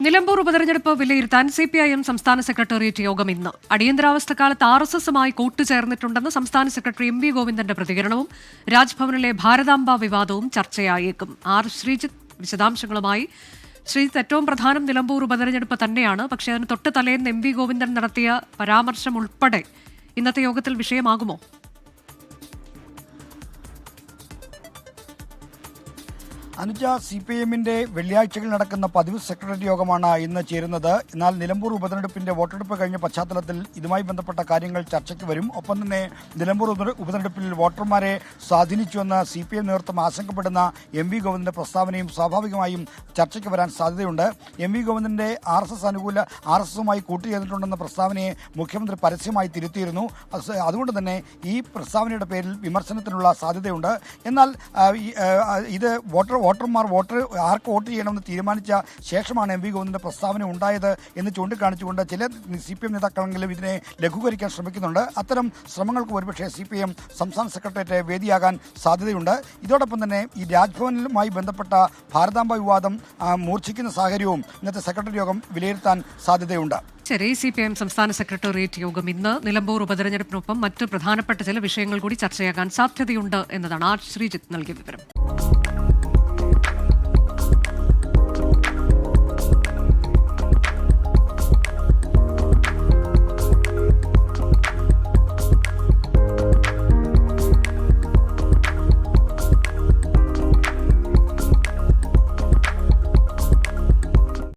നിലമ്പൂർ ഉപതെരഞ്ഞെടുപ്പ് വിലയിരുത്താൻ സിപിഐഎം സംസ്ഥാന സെക്രട്ടേറിയറ്റ് യോഗം ഇന്ന്. അടിയന്തരാവസ്ഥക്കാലത്ത് RSSുമായി കൂട്ടുചേർന്നിട്ടുണ്ടെന്ന് സംസ്ഥാന സെക്രട്ടറി MV ഗോവിന്ദന്റെ പ്രതികരണവും രാജ്ഭവനിലെ ഭാരതാംബ വിവാദവും ചർച്ചയായേക്കും. ശ്രീജിത്ത് വിശദാംശങ്ങളുമായി. ശ്രീജിത്ത്, ഏറ്റവും പ്രധാനം നിലമ്പൂർ ഉപതെരഞ്ഞെടുപ്പ് തന്നെയാണ്. പക്ഷേ അതിന് തൊട്ട് തലേന്ന് MV ഗോവിന്ദൻ നടത്തിയ പരാമർശം ഉൾപ്പെടെ ഇന്നത്തെ യോഗത്തിൽ വിഷയമാകുമോ? അനുജ, CPIഎമ്മിന്റെ വെള്ളിയാഴ്ചകളിൽ നടക്കുന്ന പതിവ് സെക്രട്ടറി യോഗമാണ് ഇന്ന് ചേരുന്നത്. എന്നാൽ നിലമ്പൂർ ഉപതെരഞ്ഞെടുപ്പിന്റെ വോട്ടെടുപ്പ് കഴിഞ്ഞ പശ്ചാത്തലത്തിൽ ഇതുമായി ബന്ധപ്പെട്ട കാര്യങ്ങൾ ചർച്ചയ്ക്ക് വരും. ഒപ്പം തന്നെ നിലമ്പൂർ ഉപതെരഞ്ഞെടുപ്പിൽ വോട്ടർമാരെ സ്വാധീനിച്ചുവെന്ന് CPIഎം നേതൃത്വം ആശങ്കപ്പെടുന്ന MV ഗോവിന്ദന്റെ പ്രസ്താവനയും സ്വാഭാവികമായും ചർച്ചയ്ക്ക് വരാൻ സാധ്യതയുണ്ട്. MV ഗോവിന്ദന്റെ RSSുമായി കൂട്ടുചേർന്നിട്ടുണ്ടെന്ന പ്രസ്താവനയെ മുഖ്യമന്ത്രി പരസ്യമായി തിരുത്തിയിരുന്നു. അതുകൊണ്ട് തന്നെ ഈ പ്രസ്താവനയുടെ പേരിൽ വിമർശനത്തിനുള്ള സാധ്യതയുണ്ട്. എന്നാൽ ഇത് വോട്ടർമാർ ആർക്ക് വോട്ട് ചെയ്യണമെന്ന് തീരുമാനിച്ച ശേഷമാണ് MV ഗോവിന്ദന്റെ പ്രസ്താവന ഉണ്ടായത് എന്ന് ചൂണ്ടിക്കാണിച്ചുകൊണ്ട് ചില CPIഎം നേതാക്കളെങ്കിലും ഇതിനെ ലഘൂകരിക്കാൻ ശ്രമിക്കുന്നുണ്ട്. അത്തരം ശ്രമങ്ങൾക്ക് ഒരുപക്ഷെ CPIഎം സംസ്ഥാന സെക്രട്ടേറിയറ്റ് വേദിയാകാൻ സാധ്യതയുണ്ട്. ഇതോടൊപ്പം തന്നെ ഈ രാജ്ഭവനുമായി ബന്ധപ്പെട്ട ഭാരതാംബ വിവാദം മൂർച്ഛിക്കുന്ന സാഹചര്യവും ഇന്നത്തെ സെക്രട്ടറി യോഗം വിലയിരുത്താൻ സാധ്യതയുണ്ട്. ശരി, CPIഎം സംസ്ഥാന സെക്രട്ടേറിയറ്റ് യോഗം ഇന്ന്. നിലമ്പൂർ ഉപതെരഞ്ഞെടുപ്പിനൊപ്പം മറ്റ് പ്രധാനപ്പെട്ട ചില വിഷയങ്ങൾ കൂടി ചർച്ചയാകാൻ സാധ്യതയുണ്ട് എന്നതാണ് ശ്രീജിത്ത് നൽകിയ വിവരം.